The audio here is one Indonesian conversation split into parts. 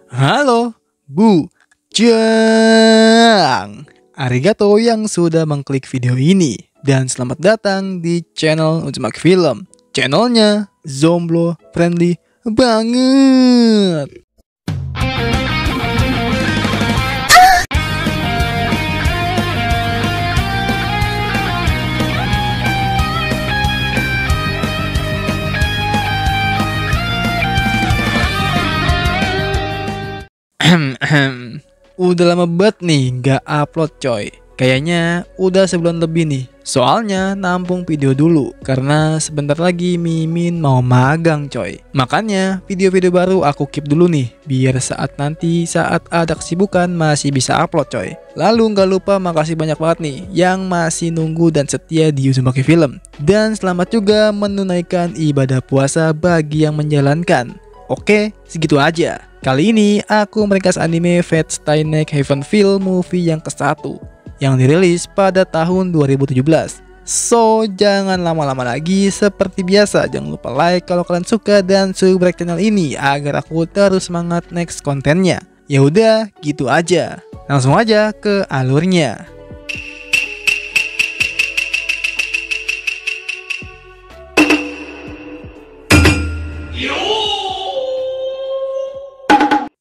Halo, Bu Jang. Arigato yang sudah mengklik video ini. Dan selamat datang di channel Uzumaki Film. Channelnya Zomblo friendly banget. Udah lama banget nih gak upload coy. Kayaknya udah sebulan lebih nih. Soalnya nampung video dulu karena sebentar lagi Mimin mau magang coy. Makanya video-video baru aku keep dulu nih, biar saat ada kesibukan masih bisa upload coy. Lalu gak lupa makasih banyak banget nih yang masih nunggu dan setia di Uzumaki Film. Dan selamat juga menunaikan ibadah puasa bagi yang menjalankan. Oke, segitu aja. Kali ini aku meringkas anime Fate Stay Night Heaven Feel movie yang ke-1 yang dirilis pada tahun 2017. So, jangan lama-lama lagi. Seperti biasa, jangan lupa like kalau kalian suka dan subscribe channel ini agar aku terus semangat next kontennya. Ya udah, gitu aja. Langsung aja ke alurnya.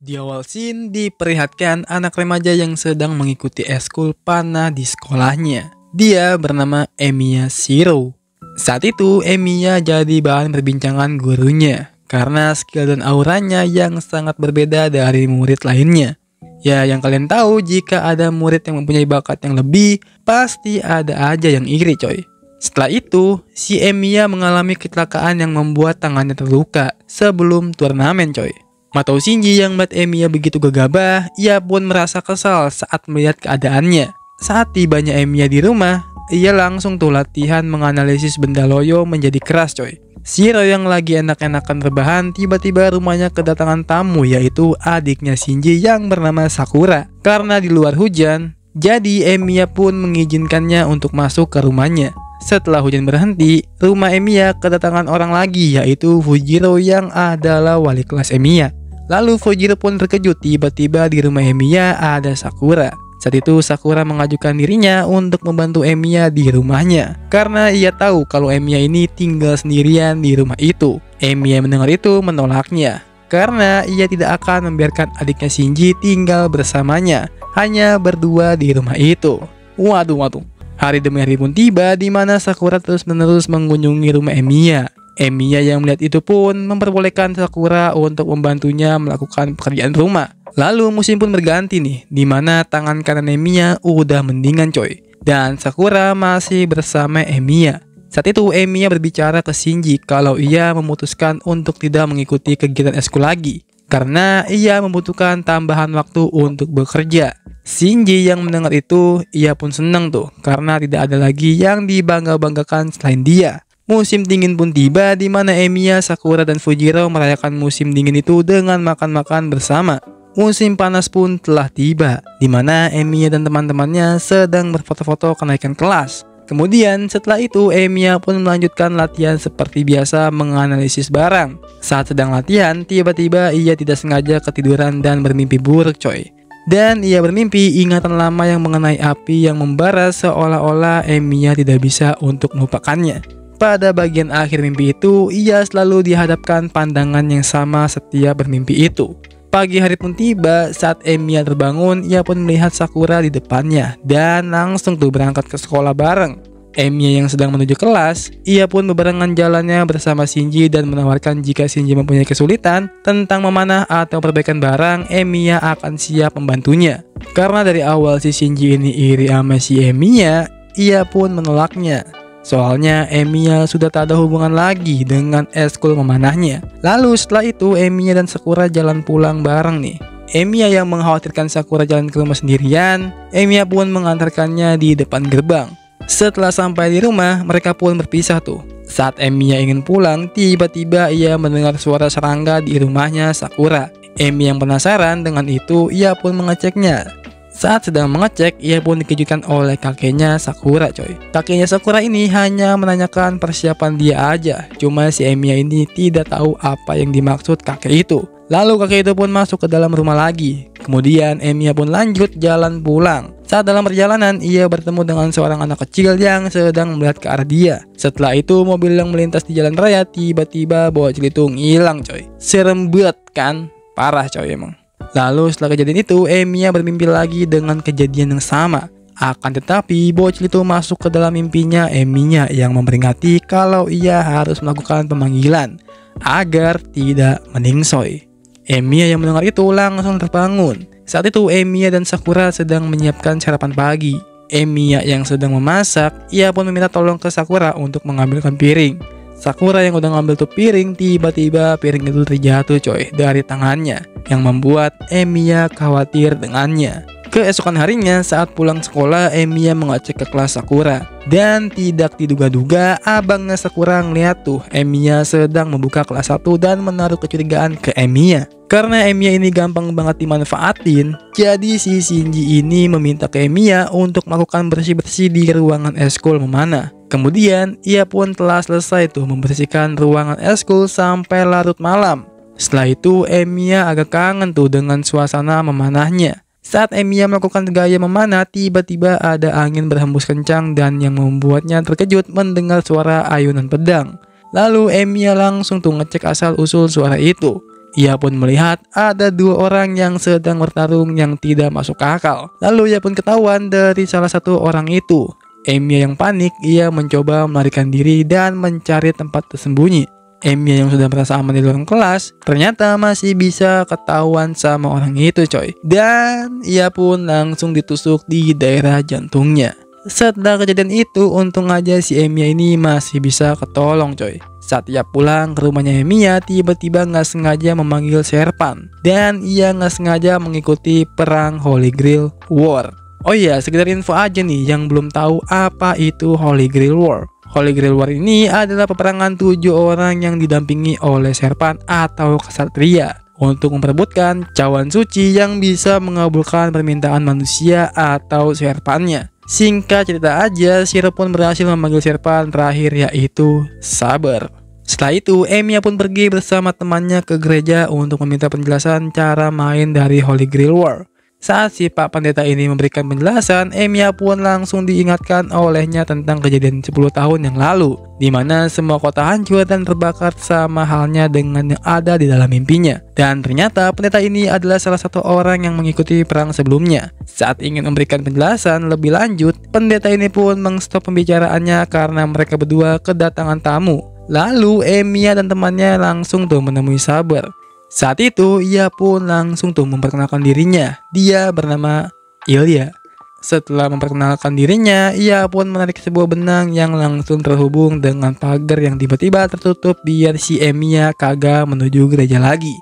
Di awal scene diperlihatkan anak remaja yang sedang mengikuti eskul panah di sekolahnya. Dia bernama Emiya Shiro. Saat itu Emiya jadi bahan perbincangan gurunya karena skill dan auranya yang sangat berbeda dari murid lainnya. Ya, yang kalian tahu jika ada murid yang mempunyai bakat yang lebih, pasti ada aja yang iri coy. Setelah itu, si Emiya mengalami kecelakaan yang membuat tangannya terluka sebelum turnamen coy. Matau Shinji yang melihat Emiya begitu gegabah, ia pun merasa kesal saat melihat keadaannya. Saat tibanya Emiya di rumah, ia langsung tuh latihan menganalisis benda loyo menjadi keras coy. Shiro yang lagi enak-enakan rebahan, tiba-tiba rumahnya kedatangan tamu, yaitu adiknya Shinji yang bernama Sakura. Karena di luar hujan, jadi Emiya pun mengizinkannya untuk masuk ke rumahnya. Setelah hujan berhenti, rumah Emiya kedatangan orang lagi, yaitu Fujiro yang adalah wali kelas Emiya. Lalu Fujiro pun terkejut tiba-tiba di rumah Emiya ada Sakura. Saat itu Sakura mengajukan dirinya untuk membantu Emiya di rumahnya karena ia tahu kalau Emiya ini tinggal sendirian di rumah itu. Emiya mendengar itu menolaknya karena ia tidak akan membiarkan adiknya Shinji tinggal bersamanya, hanya berdua di rumah itu. Waduh. Hari demi hari pun tiba di mana Sakura terus-menerus mengunjungi rumah Emiya. Emiya yang melihat itu pun memperbolehkan Sakura untuk membantunya melakukan pekerjaan rumah. Lalu musim pun berganti nih, di mana tangan kanan Emiya udah mendingan coy. Dan Sakura masih bersama Emiya. Saat itu Emiya berbicara ke Shinji kalau ia memutuskan untuk tidak mengikuti kegiatan eskul lagi karena ia membutuhkan tambahan waktu untuk bekerja. Shinji yang mendengar itu, ia pun senang tuh karena tidak ada lagi yang dibangga-banggakan selain dia. Musim dingin pun tiba di mana Emiya, Sakura, dan Fujiro merayakan musim dingin itu dengan makan-makan bersama. Musim panas pun telah tiba di mana Emiya dan teman-temannya sedang berfoto-foto kenaikan kelas. Kemudian setelah itu Emiya pun melanjutkan latihan seperti biasa menganalisis barang. Saat sedang latihan, tiba-tiba ia tidak sengaja ketiduran dan bermimpi buruk coy. Dan ia bermimpi ingatan lama yang mengenai api yang membara seolah-olah Emiya tidak bisa untuk melupakannya. Pada bagian akhir mimpi itu, ia selalu dihadapkan pandangan yang sama setiap bermimpi itu. Pagi hari pun tiba, saat Emiya terbangun, ia pun melihat Sakura di depannya dan langsung tuh berangkat ke sekolah bareng. Emiya yang sedang menuju kelas, ia pun bebarengan jalannya bersama Shinji dan menawarkan jika Shinji mempunyai kesulitan tentang memanah atau perbaikan barang, Emiya akan siap membantunya. Karena dari awal si Shinji ini iri sama si Emiya, ia pun menolaknya. Soalnya Emiya sudah tak ada hubungan lagi dengan eskul memanahnya. Lalu setelah itu Emiya dan Sakura jalan pulang bareng nih. Emiya yang mengkhawatirkan Sakura jalan ke rumah sendirian, Emiya pun mengantarkannya di depan gerbang. Setelah sampai di rumah, mereka pun berpisah tuh. Saat Emiya ingin pulang, tiba-tiba ia mendengar suara serangga di rumahnya Sakura. Emiya yang penasaran dengan itu, ia pun mengeceknya. Saat sedang mengecek, ia pun dikejutkan oleh kakeknya Sakura coy. Kakeknya Sakura ini hanya menanyakan persiapan dia aja. Cuma si Emiya ini tidak tahu apa yang dimaksud kakek itu. Lalu kakek itu pun masuk ke dalam rumah lagi. Kemudian Emiya pun lanjut jalan pulang. Saat dalam perjalanan, ia bertemu dengan seorang anak kecil yang sedang melihat ke arah dia. Setelah itu, mobil yang melintas di jalan raya tiba-tiba bawa Cilitung hilang coy. Serem banget kan? Parah coy emang. Lalu setelah kejadian itu, Emiya bermimpi lagi dengan kejadian yang sama. Akan tetapi, bocil itu masuk ke dalam mimpinya Emiya yang memperingati kalau ia harus melakukan pemanggilan agar tidak meningsoy. Emiya yang mendengar itu langsung terbangun. Saat itu Emiya dan Sakura sedang menyiapkan sarapan pagi. Emiya yang sedang memasak, ia pun meminta tolong ke Sakura untuk mengambilkan piring. Sakura yang udah ngambil tuh piring, tiba-tiba piring itu terjatuh coy dari tangannya, yang membuat Emiya khawatir dengannya. Keesokan harinya saat pulang sekolah, Emiya mengecek ke kelas Sakura. Dan tidak diduga-duga abangnya Sakura ngeliat tuh Emiya sedang membuka kelas 1 dan menaruh kecurigaan ke Emiya. Karena Emiya ini gampang banget dimanfaatin, jadi si Shinji ini meminta ke Emiya untuk melakukan bersih-bersih di ruangan eskul memanah. Kemudian ia pun telah selesai tuh membersihkan ruangan eskul sampai larut malam. Setelah itu Emiya agak kangen tuh dengan suasana memanahnya. Saat Emiya melakukan gaya memanah, tiba-tiba ada angin berhembus kencang dan yang membuatnya terkejut mendengar suara ayunan pedang. Lalu Emiya langsung tuh ngecek asal-usul suara itu. Ia pun melihat ada dua orang yang sedang bertarung yang tidak masuk akal. Lalu ia pun ketahuan dari salah satu orang itu. Emiya yang panik, ia mencoba melarikan diri dan mencari tempat tersembunyi. Emiya yang sudah merasa aman di luar kelas, ternyata masih bisa ketahuan sama orang itu coy. Dan ia pun langsung ditusuk di daerah jantungnya. Setelah kejadian itu, untung aja si Emiya ini masih bisa ketolong coy. Saat ia pulang ke rumahnya Emiya, tiba-tiba nggak sengaja memanggil Serpan. Dan ia nggak sengaja mengikuti perang Holy Grail War. Oh iya, sekedar info aja nih yang belum tahu apa itu Holy Grail War. Holy Grail War ini adalah peperangan 7 orang yang didampingi oleh Serpan atau kesatria untuk memperebutkan cawan suci yang bisa mengabulkan permintaan manusia atau Serpannya. Singkat cerita aja, Shiro pun berhasil memanggil Serpan terakhir yaitu Saber. Setelah itu, Emiya pun pergi bersama temannya ke gereja untuk meminta penjelasan cara main dari Holy Grail War. Saat si Pak Pendeta ini memberikan penjelasan, Emiya pun langsung diingatkan olehnya tentang kejadian 10 tahun yang lalu, di mana semua kota hancur dan terbakar sama halnya dengan yang ada di dalam mimpinya. Dan ternyata pendeta ini adalah salah satu orang yang mengikuti perang sebelumnya. Saat ingin memberikan penjelasan lebih lanjut, pendeta ini pun mengstop pembicaraannya karena mereka berdua kedatangan tamu. Lalu Emiya dan temannya langsung tuh menemui Saber. Saat itu ia pun langsung tuh memperkenalkan dirinya. Dia bernama Ilya. Setelah memperkenalkan dirinya, ia pun menarik sebuah benang yang langsung terhubung dengan pagar yang tiba-tiba tertutup biar si Emiya kagak menuju gereja lagi.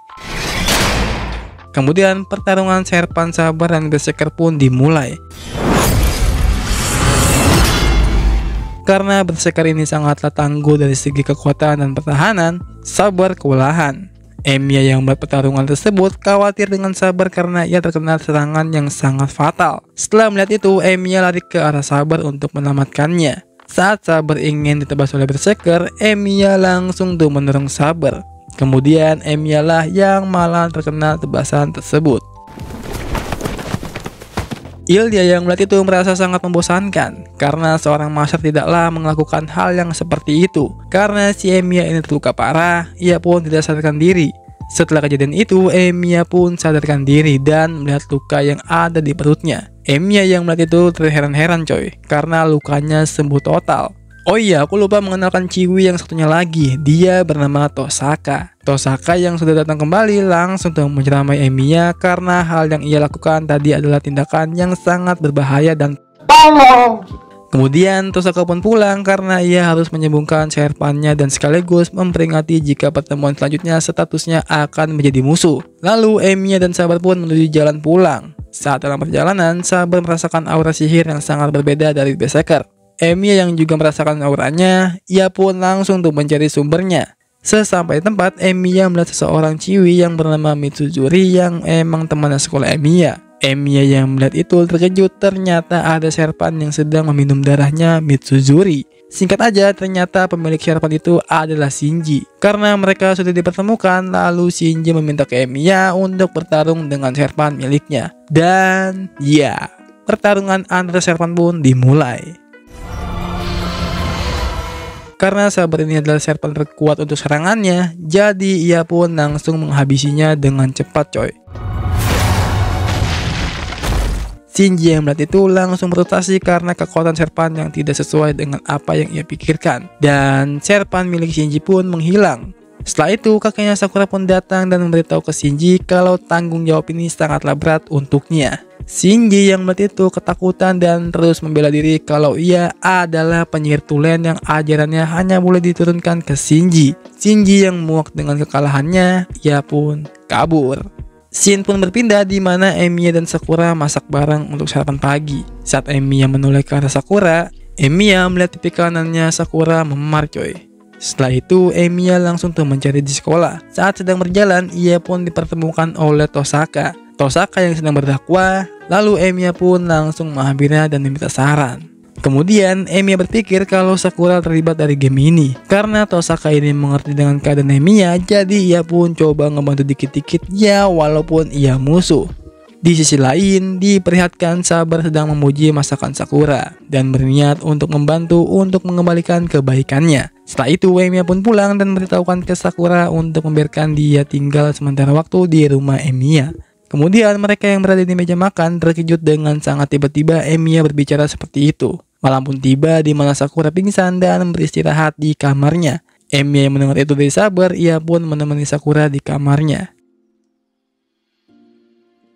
Kemudian pertarungan Serpan Saber dan Berserker pun dimulai. Karena Berserker ini sangatlah tangguh dari segi kekuatan dan pertahanan, Saber kewalahan. Emiya yang melihat pertarungan tersebut khawatir dengan Saber karena ia terkena serangan yang sangat fatal. Setelah melihat itu, Emiya lari ke arah Saber untuk menyelamatkannya. Saat Saber ingin ditebas oleh Berserker, Emiya langsung tuh mendorong Saber. Kemudian Emiya lah yang malah terkena tebasan tersebut. Ilya yang melihat itu merasa sangat membosankan karena seorang master tidaklah melakukan hal yang seperti itu. Karena si Emiya ini terluka parah, ia pun tidak sadarkan diri. Setelah kejadian itu, Emiya pun sadarkan diri dan melihat luka yang ada di perutnya. Emiya yang melihat itu terheran-heran coy, karena lukanya sembuh total. Oh iya, aku lupa mengenalkan Chiwi yang satunya lagi. Dia bernama Tosaka. Tosaka yang sudah datang kembali langsung tuh menceramai Emiya karena hal yang ia lakukan tadi adalah tindakan yang sangat berbahaya dan tolong. Kemudian Tosaka pun pulang karena ia harus menyembuhkan Serpannya dan sekaligus memperingati jika pertemuan selanjutnya statusnya akan menjadi musuh. Lalu Emiya dan Saber pun menuju jalan pulang. Saat dalam perjalanan, Saber merasakan aura sihir yang sangat berbeda dari Berserker. Emiya yang juga merasakan auranya, ia pun langsung tuh mencari sumbernya. Sesampai di tempat, Emiya melihat seseorang Chiwi yang bernama Mitsuzuri yang emang teman sekolah Emiya. Emiya yang melihat itu terkejut, ternyata ada Serpan yang sedang meminum darahnya Mitsuzuri. Singkat aja, ternyata pemilik Sherpan itu adalah Shinji. Karena mereka sudah dipertemukan, lalu Shinji meminta ke Emiya untuk bertarung dengan Sherpan miliknya. Dan ya, pertarungan antara Sherpan pun dimulai. Karena Saber ini adalah Sherpan terkuat untuk serangannya, jadi ia pun langsung menghabisinya dengan cepat coy. Shinji yang melihat itu langsung berotasi karena kekuatan Sherpan yang tidak sesuai dengan apa yang ia pikirkan. Dan Sherpan milik Shinji pun menghilang. Setelah itu kakeknya Sakura pun datang dan memberitahu ke Shinji kalau tanggung jawab ini sangatlah berat untuknya. Shinji yang melihat itu ketakutan dan terus membela diri kalau ia adalah penyihir tulen yang ajarannya hanya boleh diturunkan ke Shinji. Shinji yang muak dengan kekalahannya, ia pun kabur. Scene pun berpindah di mana Emiya dan Sakura masak bareng untuk sarapan pagi. Saat Emiya menoleh ke arah Sakura, Emiya melihat pipi kanannya Sakura memar coy. Setelah itu Emiya langsung tuh mencari di sekolah. Saat sedang berjalan, ia pun dipertemukan oleh Tosaka. Tosaka yang sedang berdakwah, lalu Emiya pun langsung menghampirinya dan meminta saran. Kemudian Emiya berpikir kalau Sakura terlibat dari game ini. Karena Tosaka ini mengerti dengan keadaan Emiya, jadi ia pun coba ngebantu dikit-dikit ya walaupun ia musuh. Di sisi lain, diperlihatkan Saber sedang memuji masakan Sakura dan berniat untuk membantu untuk mengembalikan kebaikannya. Setelah itu Emiya pun pulang dan memberitahukan ke Sakura untuk membiarkan dia tinggal sementara waktu di rumah Emiya. Kemudian mereka yang berada di meja makan terkejut dengan sangat tiba-tiba Emiya berbicara seperti itu. Malam pun tiba di mana Sakura pingsan dan beristirahat di kamarnya. Emiya yang mendengar itu dari Saber, ia pun menemani Sakura di kamarnya.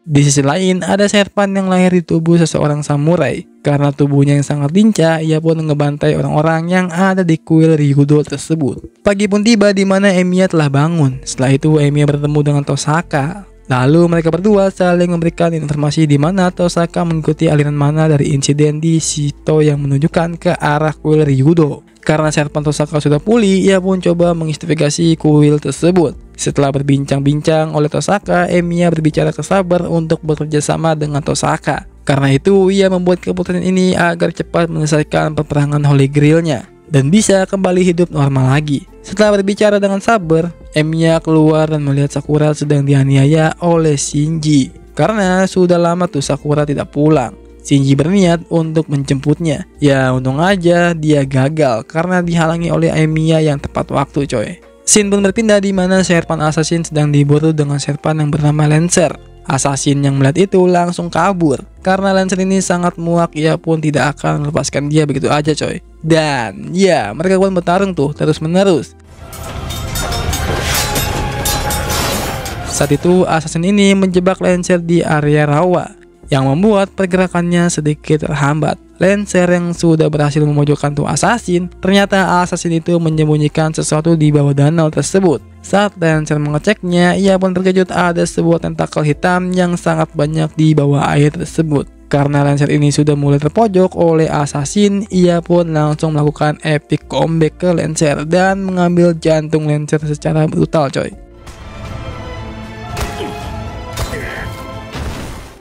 Di sisi lain, ada Sherpan yang lahir di tubuh seseorang samurai. Karena tubuhnya yang sangat lincah, ia pun ngebantai orang-orang yang ada di kuil Ryudo tersebut. Pagi pun tiba di mana Emiya telah bangun. Setelah itu Emiya bertemu dengan Tosaka. Lalu mereka berdua saling memberikan informasi di mana Tosaka mengikuti aliran mana dari insiden di Shito yang menunjukkan ke arah kuil Ryudo. Karena Sherpan Tosaka sudah pulih, ia pun coba menginvestigasi kuil tersebut. Setelah berbincang-bincang oleh Tosaka, Emiya berbicara ke Saber untuk bekerja sama dengan Tosaka. Karena itu, ia membuat keputusan ini agar cepat menyelesaikan peperangan Holy Grail-nya dan bisa kembali hidup normal lagi. Setelah berbicara dengan Saber, Emiya keluar dan melihat Sakura sedang dianiaya oleh Shinji. Karena sudah lama tuh Sakura tidak pulang. Shinji berniat untuk menjemputnya. Ya untung aja dia gagal karena dihalangi oleh Emiya yang tepat waktu coy. Scene pun berpindah di mana Sherpan Assassin sedang diburu dengan Sherpan yang bernama Lancer. Assassin yang melihat itu langsung kabur. Karena Lancer ini sangat muak, ia pun tidak akan melepaskan dia begitu aja coy. Dan ya mereka pun bertarung tuh terus menerus. Saat itu Assassin ini menjebak Lancer di area rawa yang membuat pergerakannya sedikit terhambat. Lancer yang sudah berhasil memojokkan tuh Assassin, ternyata Assassin itu menyembunyikan sesuatu di bawah danau tersebut. Saat Lancer mengeceknya, ia pun terkejut ada sebuah tentakel hitam yang sangat banyak di bawah air tersebut. Karena Lancer ini sudah mulai terpojok oleh Assassin, ia pun langsung melakukan epic comeback ke Lancer dan mengambil jantung Lancer secara brutal coy.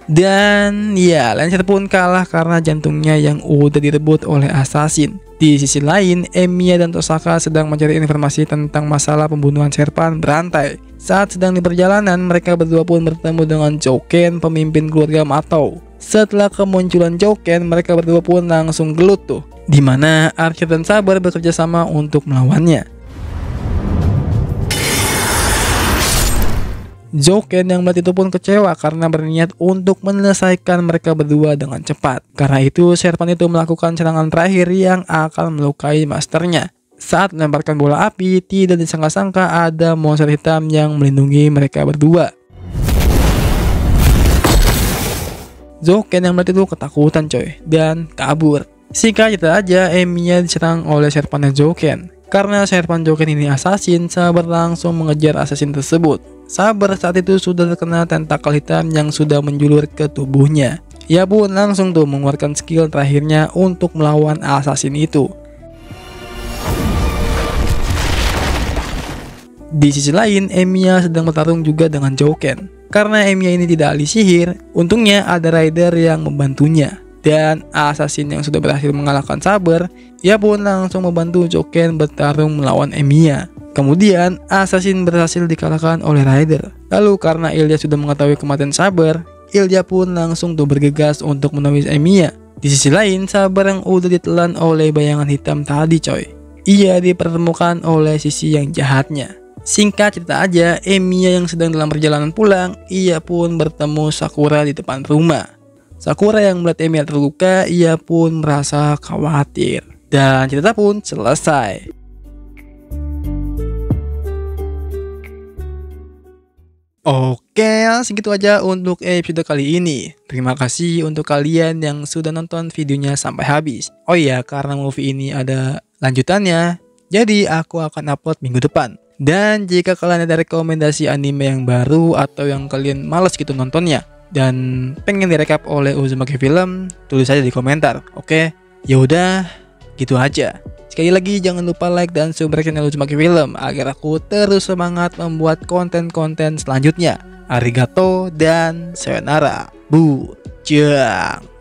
Dan ya Lancer pun kalah karena jantungnya yang udah direbut oleh Assassin. Di sisi lain, Emiya dan Tosaka sedang mencari informasi tentang masalah pembunuhan Sherpan berantai. Saat sedang di perjalanan, mereka berdua pun bertemu dengan Jouken, pemimpin keluarga Matou. Setelah kemunculan Jouken, mereka berdua pun langsung gelut tuh, di mana Archer dan Saber bekerja sama untuk melawannya. Jouken yang melihat itu pun kecewa karena berniat untuk menyelesaikan mereka berdua dengan cepat. Karena itu Sherpan itu melakukan serangan terakhir yang akan melukai masternya. Saat melemparkan bola api, tidak disangka-sangka ada monster hitam yang melindungi mereka berdua. Jouken yang melihat itu ketakutan coy dan kabur. Singkat cerita aja, Emiya diserang oleh Sherpan dan Jouken. Karena Sherpan Jouken ini assassin, Saber langsung mengejar assassin tersebut. Saber saat itu sudah terkena tentakel hitam yang sudah menjulur ke tubuhnya. Ia pun langsung tuh mengeluarkan skill terakhirnya untuk melawan assassin itu. Di sisi lain, Emiya sedang bertarung juga dengan Jouken. Karena Emiya ini tidak ahli sihir, untungnya ada rider yang membantunya. Dan assassin yang sudah berhasil mengalahkan Saber, ia pun langsung membantu Joken bertarung melawan Emiya. Kemudian assassin berhasil dikalahkan oleh Rider. Lalu karena Ilya sudah mengetahui kematian Saber, Ilya pun langsung bergegas untuk menemui Emiya. Di sisi lain, Saber yang udah ditelan oleh bayangan hitam tadi coy, ia dipertemukan oleh sisi yang jahatnya. Singkat cerita aja, Emiya yang sedang dalam perjalanan pulang, ia pun bertemu Sakura di depan rumah. Sakura yang melihat Emiya terluka, ia pun merasa khawatir. Dan cerita pun selesai. Oke, segitu aja untuk episode kali ini. Terima kasih untuk kalian yang sudah nonton videonya sampai habis. Oh iya, karena movie ini ada lanjutannya, jadi aku akan upload minggu depan. Dan jika kalian ada rekomendasi anime yang baru atau yang kalian males gitu nontonnya dan pengen direkap oleh Uzumaki Film, tulis aja di komentar. Oke, yaudah, gitu aja. Sekali lagi jangan lupa like dan subscribe channel Uzumaki Film agar aku terus semangat membuat konten-konten selanjutnya. Arigato dan sayonara. Bujang.